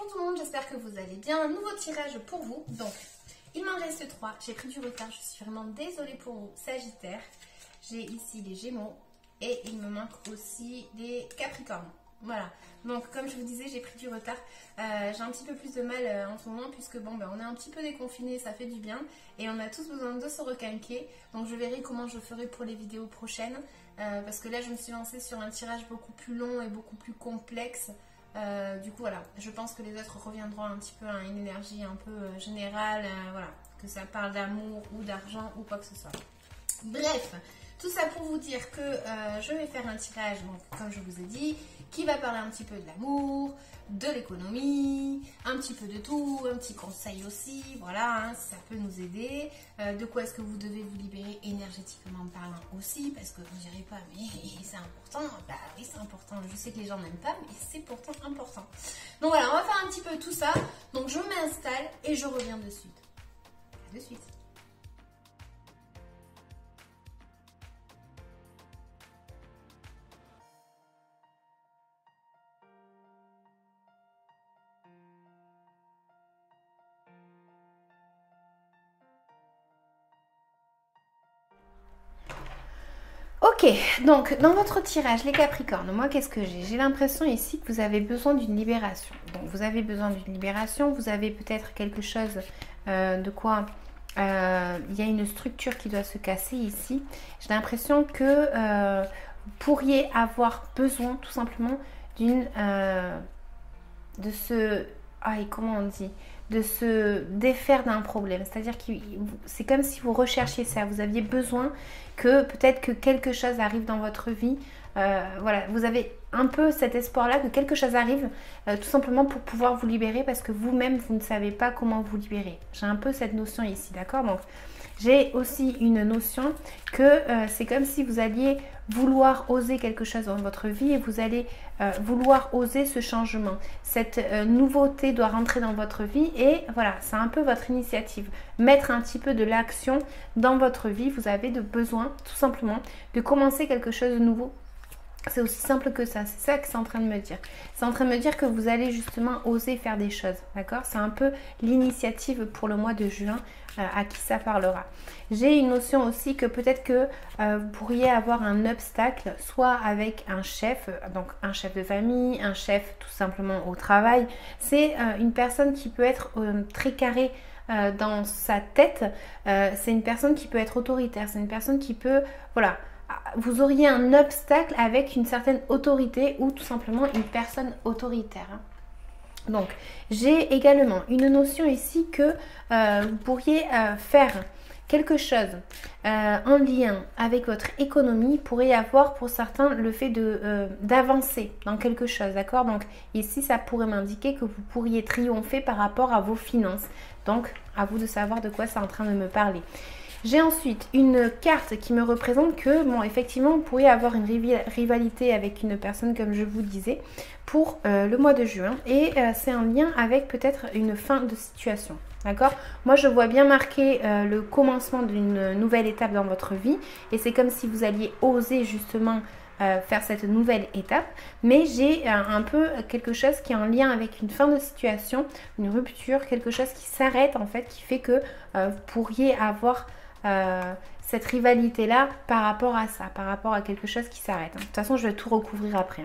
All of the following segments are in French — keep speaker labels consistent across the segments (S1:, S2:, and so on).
S1: Bonjour tout le monde, j'espère que vous allez bien. Un nouveau tirage pour vous. Donc, il m'en reste 3. J'ai pris du retard, je suis vraiment désolée pour vous, Sagittaire. J'ai ici les Gémeaux et il me manque aussi des Capricornes. Voilà, donc comme je vous disais, j'ai pris du retard. J'ai un petit peu plus de mal en ce moment puisque bon, on est un petit peu déconfinés, ça fait du bien. Et on a tous besoin de se requinquer. Donc je verrai comment je ferai pour les vidéos prochaines. Parce que là, je me suis lancée sur un tirage beaucoup plus long et beaucoup plus complexe. Du coup voilà, je pense que les autres reviendront un petit peu à une énergie un peu générale, voilà, que ça parle d'amour ou d'argent ou quoi que ce soit. Bref, tout ça pour vous dire que je vais faire un tirage, donc, comme je vous ai dit, qui va parler un petit peu de l'amour, de l'économie, un petit peu de tout, un petit conseil aussi, voilà, hein, ça peut nous aider. De quoi est-ce que vous devez vous libérer énergétiquement parlant aussi, parce que vous ne direz pas, mais c'est important. Bah oui, c'est important, je sais que les gens n'aiment pas, mais c'est pourtant important. Donc voilà, on va faire un petit peu tout ça. Donc je m'installe et je reviens de suite. À de suite. Ok, donc dans votre tirage, les Capricornes, moi qu'est-ce que j'ai? J'ai l'impression ici que vous avez besoin d'une libération. Donc vous avez besoin d'une libération, vous avez peut-être quelque chose de quoi il y a une structure qui doit se casser ici. J'ai l'impression que vous pourriez avoir besoin tout simplement d'une... de se... comment on dit, de se défaire d'un problème. C'est-à-dire que c'est comme si vous recherchiez ça. Vous aviez besoin que peut-être que quelque chose arrive dans votre vie. Voilà, vous avez un peu cet espoir-là que quelque chose arrive tout simplement pour pouvoir vous libérer parce que vous-même, vous ne savez pas comment vous libérer. J'ai un peu cette notion ici, d'accord? Donc, j'ai aussi une notion que c'est comme si vous alliez vouloir oser quelque chose dans votre vie et vous allez vouloir oser ce changement. Cette nouveauté doit rentrer dans votre vie et voilà, c'est un peu votre initiative. Mettre un petit peu de l'action dans votre vie. Vous avez besoin tout simplement de commencer quelque chose de nouveau. C'est aussi simple que ça, c'est ça que c'est en train de me dire. C'est en train de me dire que vous allez justement oser faire des choses, d'accord? C'est un peu l'initiative pour le mois de juin à qui ça parlera. J'ai une notion aussi que peut-être que vous pourriez avoir un obstacle, soit avec un chef, donc un chef de famille, un chef tout simplement au travail. C'est une personne qui peut être très carrée dans sa tête. C'est une personne qui peut être autoritaire, c'est une personne qui peut, voilà, vous auriez un obstacle avec une certaine autorité ou tout simplement une personne autoritaire. Donc, j'ai également une notion ici que vous pourriez faire quelque chose en lien avec votre économie. Pourrait avoir pour certains le fait d'avancer dans quelque chose, d'accord? Donc, ici, ça pourrait m'indiquer que vous pourriez triompher par rapport à vos finances. Donc, à vous de savoir de quoi c'est en train de me parler. J'ai ensuite une carte qui me représente que, bon, effectivement, vous pourriez avoir une rivalité avec une personne, comme je vous disais, pour le mois de juin. Et c'est un lien avec peut-être une fin de situation. D'accord? Moi, je vois bien marqué le commencement d'une nouvelle étape dans votre vie. Et c'est comme si vous alliez oser justement faire cette nouvelle étape. Mais j'ai un peu quelque chose qui est en lien avec une fin de situation, une rupture, quelque chose qui s'arrête en fait, qui fait que vous pourriez avoir... cette rivalité là par rapport à ça, par rapport à quelque chose qui s'arrête. De toute façon, je vais tout recouvrir après.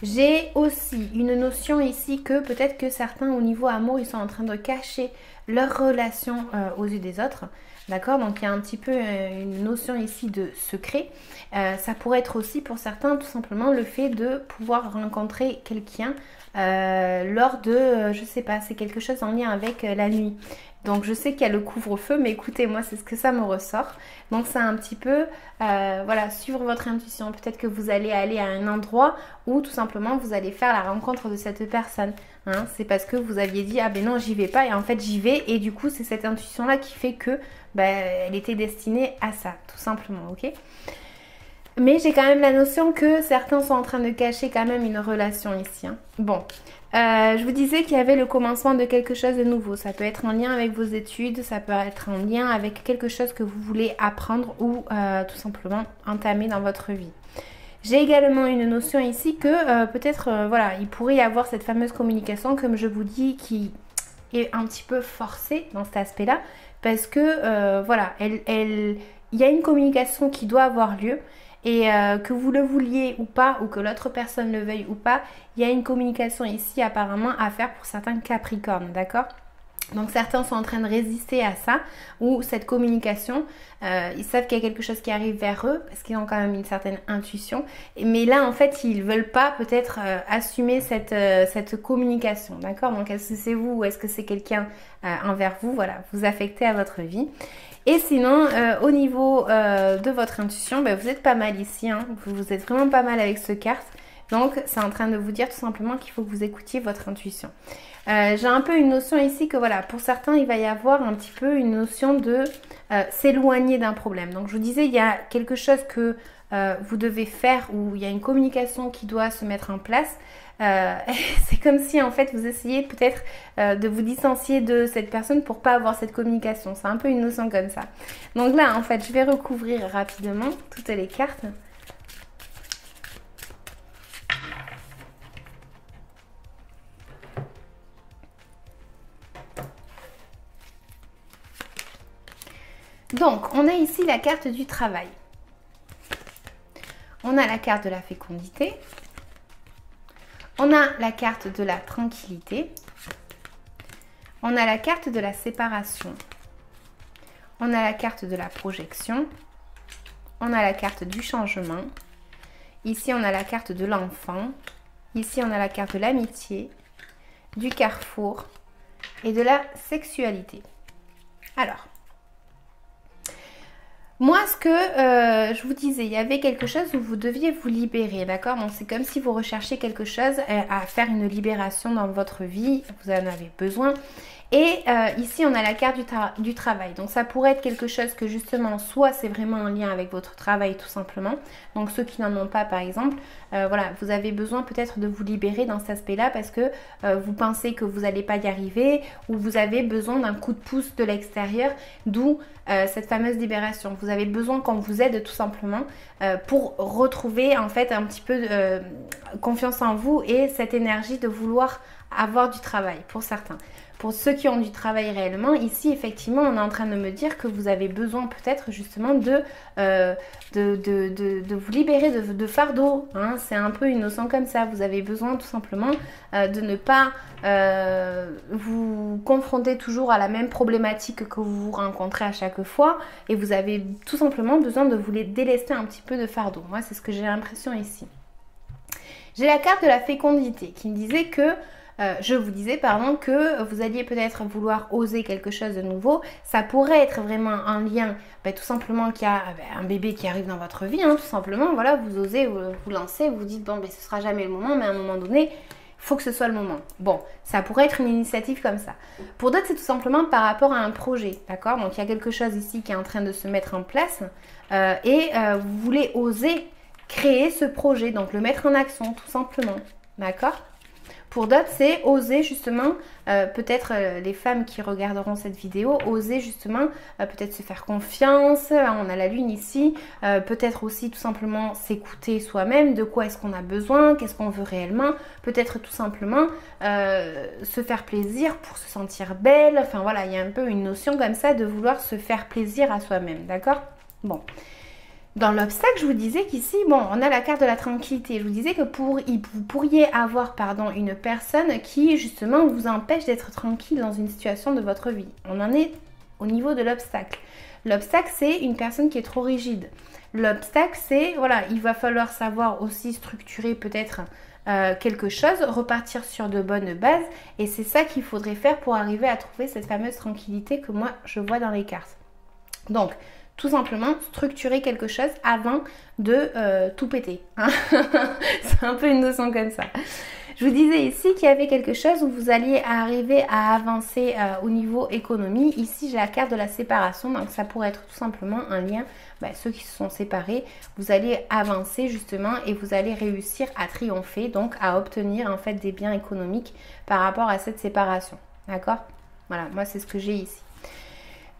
S1: J'ai aussi une notion ici que peut-être que certains au niveau amour, ils sont en train de cacher leur relation aux yeux des autres. D'accord? Donc il y a un petit peu une notion ici de secret. Ça pourrait être aussi pour certains tout simplement le fait de pouvoir rencontrer quelqu'un lors de, je sais pas, c'est quelque chose en lien avec la nuit. Donc je sais qu'il y a le couvre-feu, mais écoutez, moi c'est ce que ça me ressort. Donc c'est un petit peu, voilà, suivre votre intuition. Peut-être que vous allez aller à un endroit où tout simplement vous allez faire la rencontre de cette personne. Hein, c'est parce que vous aviez dit, ah ben non, j'y vais pas, et en fait j'y vais. Et du coup c'est cette intuition-là qui fait que elle était destinée à ça, tout simplement, ok? Mais j'ai quand même la notion que certains sont en train de cacher quand même une relation ici. Hein. Bon, je vous disais qu'il y avait le commencement de quelque chose de nouveau. Ça peut être en lien avec vos études, ça peut être en lien avec quelque chose que vous voulez apprendre ou tout simplement entamer dans votre vie. J'ai également une notion ici que peut-être, voilà, il pourrait y avoir cette fameuse communication, comme je vous dis, qui est un petit peu forcée dans cet aspect-là, parce que, voilà, il y a une communication qui doit avoir lieu, et que vous le vouliez ou pas, ou que l'autre personne le veuille ou pas, il y a une communication ici apparemment à faire pour certains Capricornes, d'accord ? Donc certains sont en train de résister à ça, ou cette communication, ils savent qu'il y a quelque chose qui arrive vers eux, parce qu'ils ont quand même une certaine intuition, mais là en fait ils veulent pas peut-être assumer cette communication, d'accord? Donc est-ce que c'est vous ou est-ce que c'est quelqu'un envers vous, voilà, vous affectez à votre vie. Et sinon, au niveau de votre intuition, ben, vous êtes pas mal ici, hein, vous êtes vraiment pas mal avec ce carte. Donc, c'est en train de vous dire tout simplement qu'il faut que vous écoutiez votre intuition. J'ai un peu une notion ici que voilà, pour certains, il va y avoir un petit peu une notion de s'éloigner d'un problème. Donc, je vous disais, il y a quelque chose que vous devez faire ou il y a une communication qui doit se mettre en place. C'est comme si en fait vous essayez peut-être de vous distancier de cette personne pour pas avoir cette communication. C'est un peu une notion comme ça. Donc là, en fait, je vais recouvrir rapidement toutes les cartes. Donc, on a ici la carte du travail. On a la carte de la fécondité. On a la carte de la tranquillité. On a la carte de la séparation. On a la carte de la projection. On a la carte du changement. Ici, on a la carte de l'enfant. Ici, on a la carte de l'amitié, du carrefour et de la sexualité. Alors, moi, ce que je vous disais, il y avait quelque chose où vous deviez vous libérer, d'accord? Donc, c'est comme si vous recherchiez quelque chose à faire une libération dans votre vie. Vous en avez besoin. Et ici, on a la carte du travail. Donc, ça pourrait être quelque chose que justement, soit c'est vraiment en lien avec votre travail tout simplement. Donc, ceux qui n'en ont pas, par exemple, voilà, vous avez besoin peut-être de vous libérer dans cet aspect-là parce que vous pensez que vous n'allez pas y arriver ou vous avez besoin d'un coup de pouce de l'extérieur, d'où cette fameuse libération. Vous avez besoin qu'on vous aide tout simplement pour retrouver en fait un petit peu de confiance en vous et cette énergie de vouloir avoir du travail pour certains. Pour ceux qui ont du travail réellement, ici effectivement on est en train de me dire que vous avez besoin peut-être justement de vous libérer de fardeau, hein. C'est un peu une notion comme ça, vous avez besoin tout simplement de ne pas vous confronter toujours à la même problématique que vous rencontrez à chaque fois et vous avez tout simplement besoin de vous délester un petit peu de fardeau. Moi c'est ce que j'ai l'impression ici. J'ai la carte de la fécondité qui me disait que je vous disais pardon que vous alliez peut-être vouloir oser quelque chose de nouveau. Ça pourrait être vraiment un lien, tout simplement qu'il y a un bébé qui arrive dans votre vie, hein, tout simplement. Voilà, vous osez vous lancer, vous dites bon ce sera jamais le moment, mais à un moment donné, il faut que ce soit le moment. Bon, ça pourrait être une initiative comme ça. Pour d'autres, c'est tout simplement par rapport à un projet, d'accord? Donc il y a quelque chose ici qui est en train de se mettre en place et vous voulez oser créer ce projet, donc le mettre en action tout simplement, d'accord? Pour d'autres, c'est oser justement, peut-être les femmes qui regarderont cette vidéo, oser justement peut-être se faire confiance, on a la lune ici, peut-être aussi tout simplement s'écouter soi-même, de quoi est-ce qu'on a besoin, qu'est-ce qu'on veut réellement, peut-être tout simplement se faire plaisir pour se sentir belle, enfin voilà, il y a un peu une notion comme ça de vouloir se faire plaisir à soi-même, d'accord? Bon. Dans l'obstacle, je vous disais qu'ici, bon, on a la carte de la tranquillité. Je vous disais que vous pourriez avoir, une personne qui, justement, vous empêche d'être tranquille dans une situation de votre vie. On en est au niveau de l'obstacle. L'obstacle, c'est une personne qui est trop rigide. L'obstacle, c'est, voilà, il va falloir savoir aussi structurer peut-être quelque chose, repartir sur de bonnes bases. Et c'est ça qu'il faudrait faire pour arriver à trouver cette fameuse tranquillité que moi, je vois dans les cartes. Donc, tout simplement structurer quelque chose avant de tout péter. Hein. C'est un peu une notion comme ça. Je vous disais ici qu'il y avait quelque chose où vous alliez arriver à avancer au niveau économie. Ici, j'ai la carte de la séparation. Donc, ça pourrait être tout simplement un lien. Ceux qui se sont séparés, vous allez avancer justement et vous allez réussir à triompher. Donc, à obtenir en fait des biens économiques par rapport à cette séparation. D'accord? Voilà, moi, c'est ce que j'ai ici.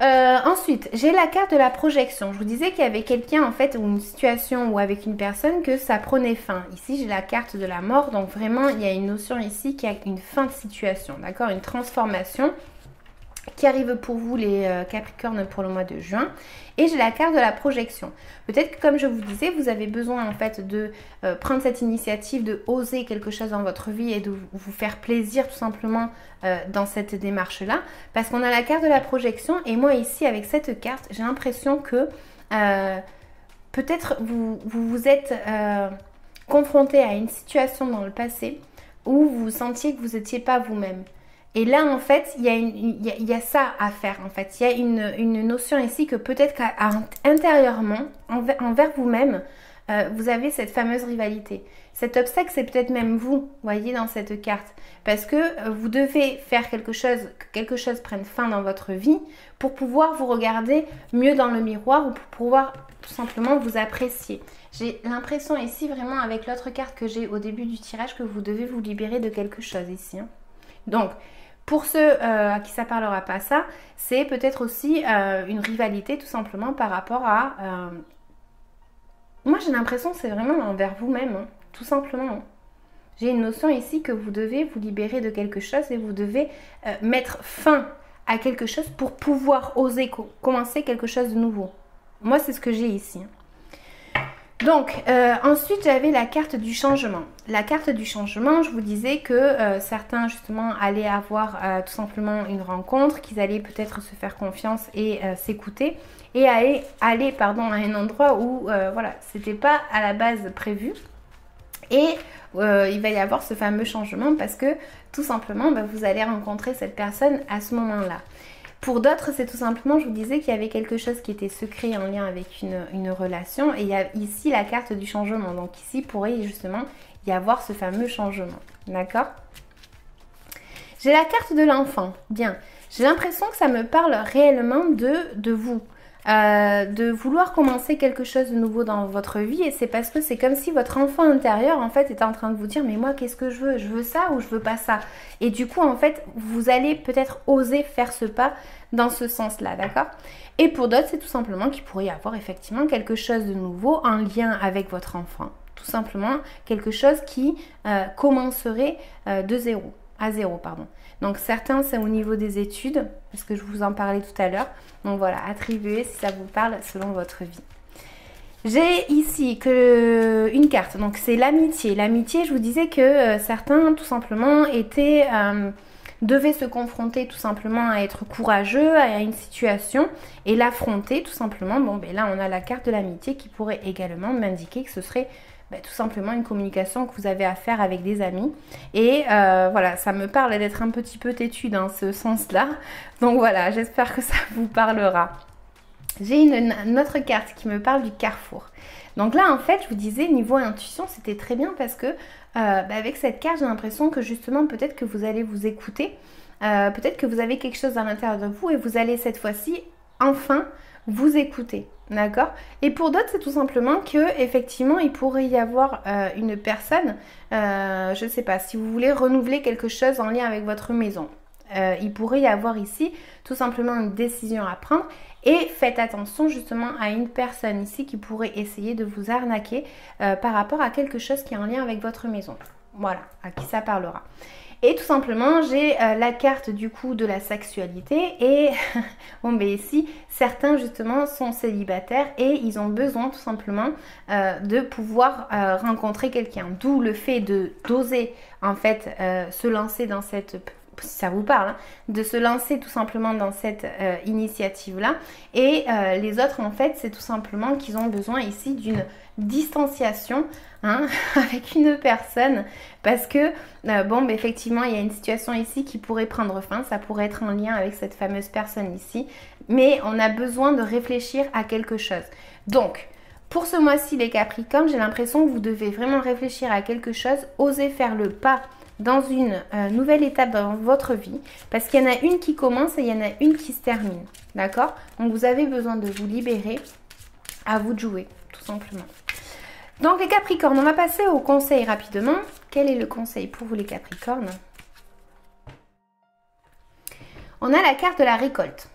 S1: Ensuite, j'ai la carte de la projection. Je vous disais qu'il y avait quelqu'un en fait, ou une situation ou avec une personne que ça prenait fin. Ici, j'ai la carte de la mort. Donc vraiment, il y a une notion ici qui a une fin de situation, d'accord? Une transformation qui arrive pour vous les Capricornes pour le mois de juin. Et j'ai la carte de la projection. Peut-être que comme je vous disais, vous avez besoin en fait de prendre cette initiative, de oser quelque chose dans votre vie et de vous faire plaisir tout simplement dans cette démarche-là. Parce qu'on a la carte de la projection et moi ici avec cette carte, j'ai l'impression que peut-être vous êtes confronté à une situation dans le passé où vous sentiez que vous n'étiez pas vous-même. Et là, en fait, il y a ça à faire, en fait. Il y a une notion ici que peut-être qu'intérieurement, envers vous-même, vous avez cette fameuse rivalité. Cet obstacle, c'est peut-être même vous, voyez, dans cette carte. Parce que vous devez faire quelque chose, que quelque chose prenne fin dans votre vie pour pouvoir vous regarder mieux dans le miroir ou pour pouvoir tout simplement vous apprécier. J'ai l'impression ici, vraiment, avec l'autre carte que j'ai au début du tirage, que vous devez vous libérer de quelque chose ici. Hein. Donc, pour ceux à qui ça parlera pas ça, c'est peut-être aussi une rivalité tout simplement par rapport à... Moi j'ai l'impression que c'est vraiment envers vous-même, hein, tout simplement. Hein. J'ai une notion ici que vous devez vous libérer de quelque chose et vous devez mettre fin à quelque chose pour pouvoir oser commencer quelque chose de nouveau. Moi c'est ce que j'ai ici. Hein. Donc, ensuite, j'avais la carte du changement. La carte du changement, je vous disais que certains, justement, allaient avoir tout simplement une rencontre, qu'ils allaient peut-être se faire confiance et s'écouter, et aller à un endroit où, voilà, c'était pas à la base prévu. Et il va y avoir ce fameux changement parce que, tout simplement, vous allez rencontrer cette personne à ce moment-là. Pour d'autres, c'est tout simplement, je vous disais qu'il y avait quelque chose qui était secret en lien avec une relation. Et il y a ici la carte du changement. Donc ici, il pourrait justement y avoir ce fameux changement. D'accord? J'ai la carte de l'enfant. Bien. J'ai l'impression que ça me parle réellement de vous. De vouloir commencer quelque chose de nouveau dans votre vie et c'est parce que c'est comme si votre enfant intérieur en fait était en train de vous dire mais moi qu'est-ce que je veux ça ou je veux pas ça et du coup en fait vous allez peut-être oser faire ce pas dans ce sens là, d'accord? Et pour d'autres c'est tout simplement qu'il pourrait y avoir effectivement quelque chose de nouveau en lien avec votre enfant, tout simplement quelque chose qui commencerait de zéro, à zéro pardon. Donc certains c'est au niveau des études, parce que je vous en parlais tout à l'heure. Donc voilà, attribuez si ça vous parle selon votre vie. J'ai ici une carte, donc c'est l'amitié. L'amitié, je vous disais que certains tout simplement devaient se confronter tout simplement à être courageux à une situation et l'affronter tout simplement. Bon ben là on a la carte de l'amitié qui pourrait également m'indiquer que ce serait tout simplement une communication que vous avez à faire avec des amis et voilà, ça me parle d'être un petit peu têtu dans ce sens-là, donc voilà, j'espère que ça vous parlera. J'ai une autre carte qui me parle du carrefour. Donc là en fait je vous disais niveau intuition c'était très bien parce que avec cette carte j'ai l'impression que justement peut-être que vous allez vous écouter, peut-être que vous avez quelque chose à l'intérieur de vous et vous allez cette fois-ci enfin vous écouter. D'accord? Et pour d'autres, c'est tout simplement que effectivement, il pourrait y avoir une personne, je ne sais pas, si vous voulez renouveler quelque chose en lien avec votre maison. Il pourrait y avoir ici tout simplement une décision à prendre et faites attention justement à une personne ici qui pourrait essayer de vous arnaquer par rapport à quelque chose qui est en lien avec votre maison. Voilà, à qui ça parlera. Et tout simplement, j'ai la carte du coup de la sexualité et bon ben ici, certains justement sont célibataires et ils ont besoin tout simplement de pouvoir rencontrer quelqu'un. D'où le fait d'oser en fait se lancer dans cette... si ça vous parle, hein, de se lancer tout simplement dans cette initiative-là. Et les autres, en fait, c'est tout simplement qu'ils ont besoin ici d'une distanciation hein, avec une personne parce que, effectivement, il y a une situation ici qui pourrait prendre fin. Ça pourrait être en lien avec cette fameuse personne ici. Mais on a besoin de réfléchir à quelque chose. Donc, pour ce mois-ci, les Capricornes, j'ai l'impression que vous devez vraiment réfléchir à quelque chose, oser faire le pas dans une nouvelle étape dans votre vie parce qu'il y en a une qui commence et il y en a une qui se termine, d'accord? Donc vous avez besoin de vous libérer, à vous de jouer, tout simplement. Donc les Capricornes, on va passer au conseil rapidement. Quel est le conseil pour vous les Capricornes? On a la carte de la récolte.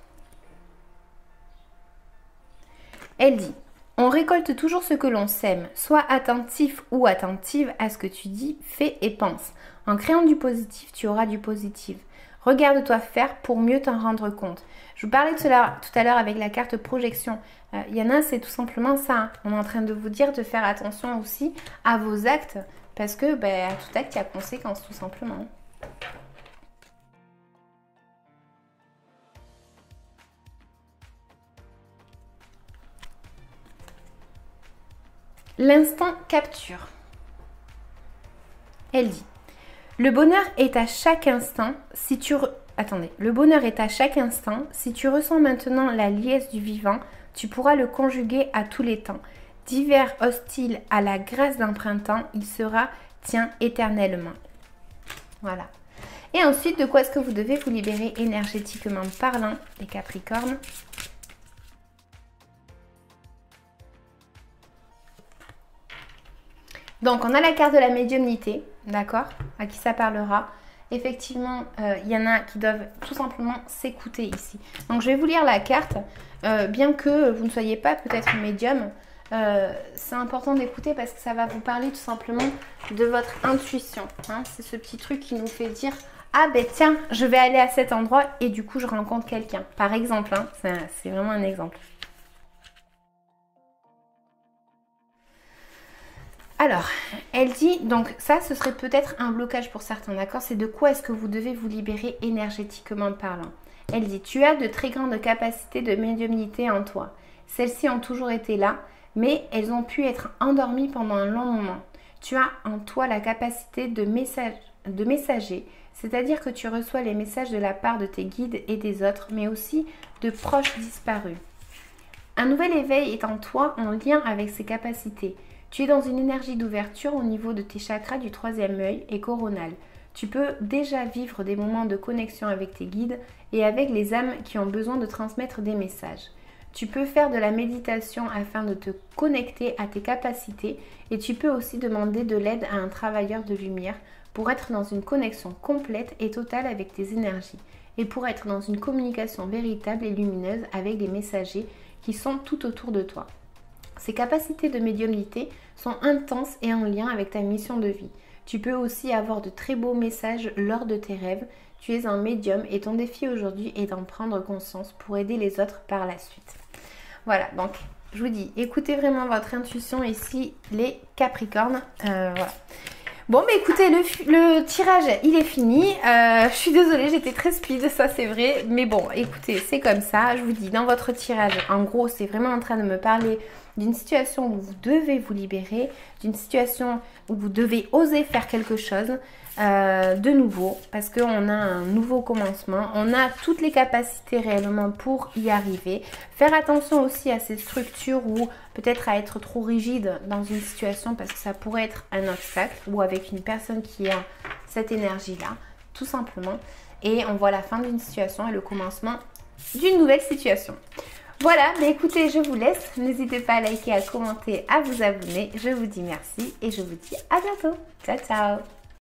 S1: Elle dit, on récolte toujours ce que l'on sème. Sois attentif ou attentive à ce que tu dis, fais et pense. En créant du positif, tu auras du positif. Regarde-toi faire pour mieux t'en rendre compte. Je vous parlais tout à l'heure avec la carte projection. Il y en a, c'est tout simplement ça. Hein. On est en train de vous dire de faire attention aussi à vos actes parce que à tout acte, il y a conséquence tout simplement. L'instant capture. Elle dit, le bonheur est à chaque instant si tu... Attendez, le bonheur est à chaque instant. Si tu ressens maintenant la liesse du vivant, tu pourras le conjuguer à tous les temps. D'hiver hostile à la grâce d'un printemps, il sera tien éternellement. Voilà. Et ensuite, de quoi est-ce que vous devez vous libérer énergétiquement parlant, les Capricornes? Donc, on a la carte de la médiumnité, d'accord? À qui ça parlera? Effectivement, il y en a qui doivent tout simplement s'écouter ici. Donc, je vais vous lire la carte. Bien que vous ne soyez pas peut-être médium, c'est important d'écouter parce que ça va vous parler tout simplement de votre intuition. Hein. C'est ce petit truc qui nous fait dire « Ah ben tiens, je vais aller à cet endroit et du coup, je rencontre quelqu'un. » Par exemple, hein, c'est vraiment un exemple. Alors, elle dit, donc ça, ce serait peut-être un blocage pour certains, d'accord? C'est de quoi est-ce que vous devez vous libérer énergétiquement parlant. Elle dit, tu as de très grandes capacités de médiumnité en toi. Celles-ci ont toujours été là, mais elles ont pu être endormies pendant un long moment. Tu as en toi la capacité de messager, c'est-à-dire que tu reçois les messages de la part de tes guides et des autres, mais aussi de proches disparus. Un nouvel éveil est en toi en lien avec ces capacités. Tu es dans une énergie d'ouverture au niveau de tes chakras du troisième œil et coronal. Tu peux déjà vivre des moments de connexion avec tes guides et avec les âmes qui ont besoin de transmettre des messages. Tu peux faire de la méditation afin de te connecter à tes capacités et tu peux aussi demander de l'aide à un travailleur de lumière pour être dans une connexion complète et totale avec tes énergies et pour être dans une communication véritable et lumineuse avec les messagers qui sont tout autour de toi. Ces capacités de médiumnité sont intenses et en lien avec ta mission de vie. Tu peux aussi avoir de très beaux messages lors de tes rêves. Tu es un médium et ton défi aujourd'hui est d'en prendre conscience pour aider les autres par la suite. Voilà, donc je vous dis, écoutez vraiment votre intuition ici, les Capricornes. Voilà. Bon, mais écoutez, le tirage, il est fini. Je suis désolée, j'étais très speed, ça c'est vrai. Mais bon, écoutez, c'est comme ça. Je vous dis, dans votre tirage, en gros, c'est vraiment en train de me parler d'une situation où vous devez vous libérer, d'une situation où vous devez oser faire quelque chose de nouveau, parce qu'on a un nouveau commencement, on a toutes les capacités réellement pour y arriver. Faire attention aussi à ces structures ou peut-être à être trop rigide dans une situation parce que ça pourrait être un obstacle ou avec une personne qui a cette énergie-là, tout simplement. Et on voit la fin d'une situation et le commencement d'une nouvelle situation. Voilà, mais écoutez, je vous laisse. N'hésitez pas à liker, à commenter, à vous abonner. Je vous dis merci et je vous dis à bientôt. Ciao, ciao!